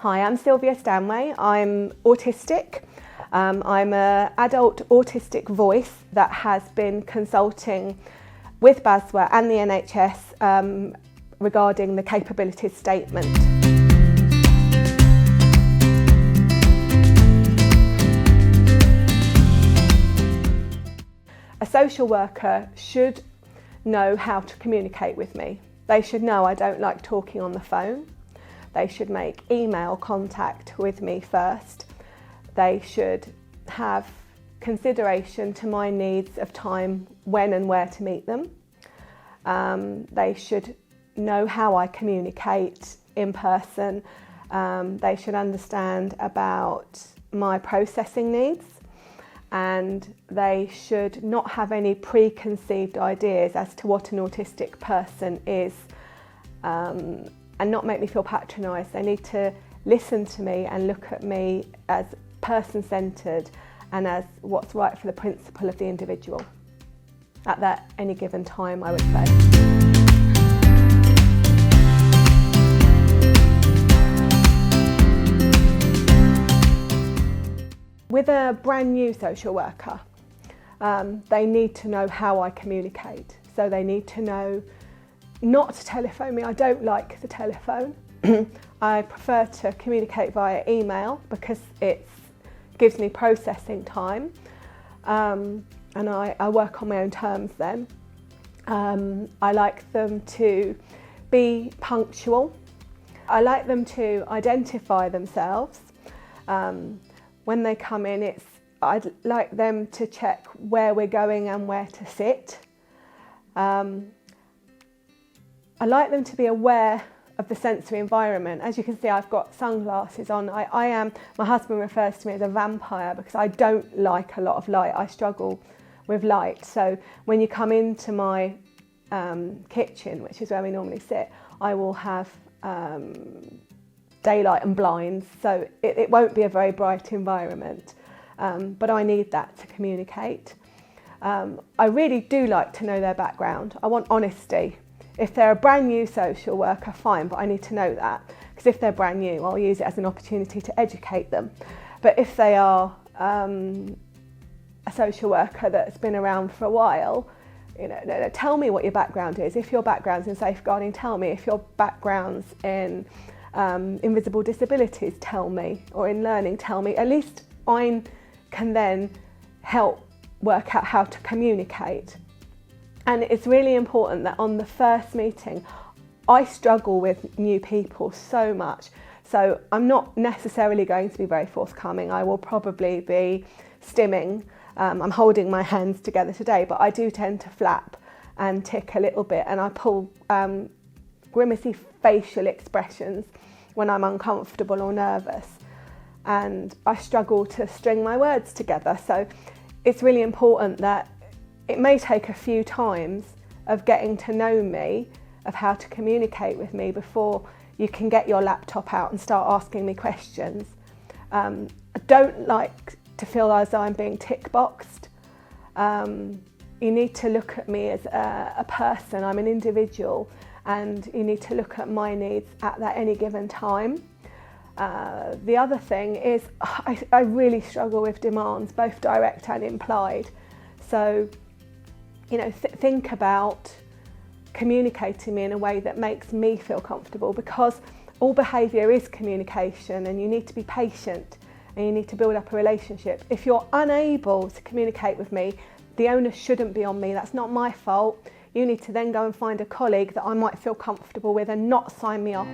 Hi, I'm Sylvia Stanway. I'm autistic. I'm an adult autistic voice that has been consulting with BASWA and the NHS regarding the capabilities statement. A social worker should know how to communicate with me. They should know I don't like talking on the phone. They should make email contact with me first. They should have consideration to my needs of time, when and where to meet them. They should know how I communicate in person. They should understand about my processing needs, and they should not have any preconceived ideas as to what an autistic person is, and not make me feel patronised. They need to listen to me and look at me as person-centred and as what's right for the principle of the individual at that any given time, I would say. With a brand new social worker, they need to know how I communicate. So they need to know not to telephone me. I don't like the telephone. I prefer to communicate via email because it gives me processing time, and I work on my own terms then. I like them to be punctual. I like them to identify themselves. When they come in, I'd like them to check where we're going and where to sit. I like them to be aware of the sensory environment. As you can see, I've got sunglasses on. My husband refers to me as a vampire because I don't like a lot of light. I struggle with light. So when you come into my kitchen, which is where we normally sit, I will have daylight and blinds. So it won't be a very bright environment, but I need that to communicate. I really do like to know their background. I want honesty. If they're a brand new social worker, fine, but I need to know that, because if they're brand new, I'll use it as an opportunity to educate them. But if they are a social worker that's been around for a while, tell me what your background is. If your background's in safeguarding, tell me. If your background's in invisible disabilities, tell me, or in learning, tell me. At least I can then help work out how to communicate. And it's really important that on the first meeting, I struggle with new people so much. So I'm not necessarily going to be very forthcoming. I will probably be stimming. I'm holding my hands together today, but I do tend to flap and tick a little bit, and I pull grimacy facial expressions when I'm uncomfortable or nervous. And I struggle to string my words together. So it's really important that it may take a few times of getting to know me, of how to communicate with me, before you can get your laptop out and start asking me questions. I don't like to feel as though I'm being tick-boxed. You need to look at me as a person. I'm an individual, and you need to look at my needs at that any given time. The other thing is I really struggle with demands, both direct and implied. So think about communicating me in a way that makes me feel comfortable, because all behaviour is communication, and you need to be patient and you need to build up a relationship. If you're unable to communicate with me, the onus shouldn't be on me. That's not my fault. You need to then go and find a colleague that I might feel comfortable with and not sign me off.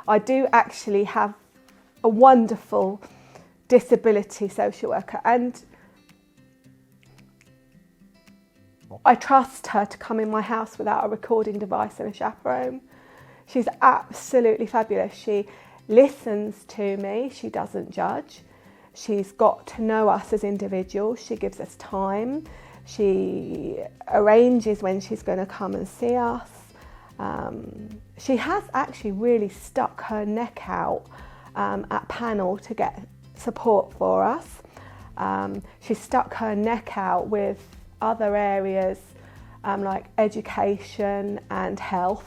I do actually have a wonderful disability social worker, and I trust her to come in my house without a recording device and a chaperone. She's absolutely fabulous. She listens to me, she doesn't judge. She's got to know us as individuals. She gives us time. She arranges when she's going to come and see us. She has actually really stuck her neck out at panel to get support for us. She stuck her neck out with other areas like education and health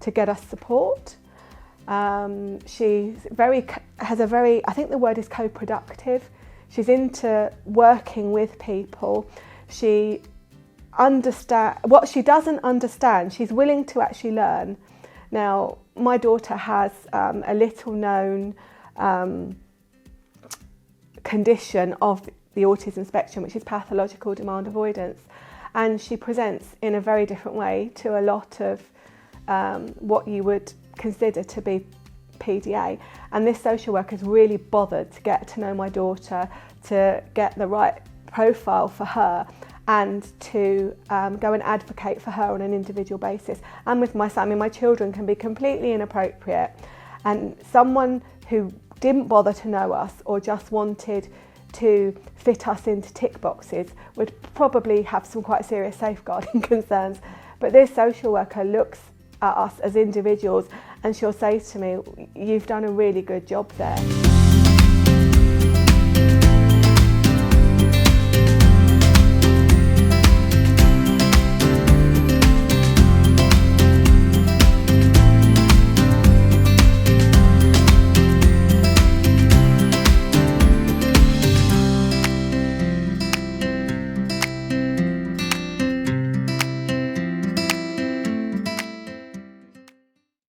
to get us support. She has a very, I think the word is co-productive. She's into working with people. She understands what she doesn't understand. She's willing to actually learn. Now, my daughter has a little known condition of the autism spectrum, which is pathological demand avoidance, and she presents in a very different way to a lot of what you would consider to be PDA. And this social worker has really bothered to get to know my daughter, to get the right profile for her, and to go and advocate for her on an individual basis. And with my son, I mean, my children can be completely inappropriate, and someone who didn't bother to know us or just wanted to fit us into tick boxes would probably have some quite serious safeguarding concerns. But this social worker looks at us as individuals, and she'll say to me, "You've done a really good job there."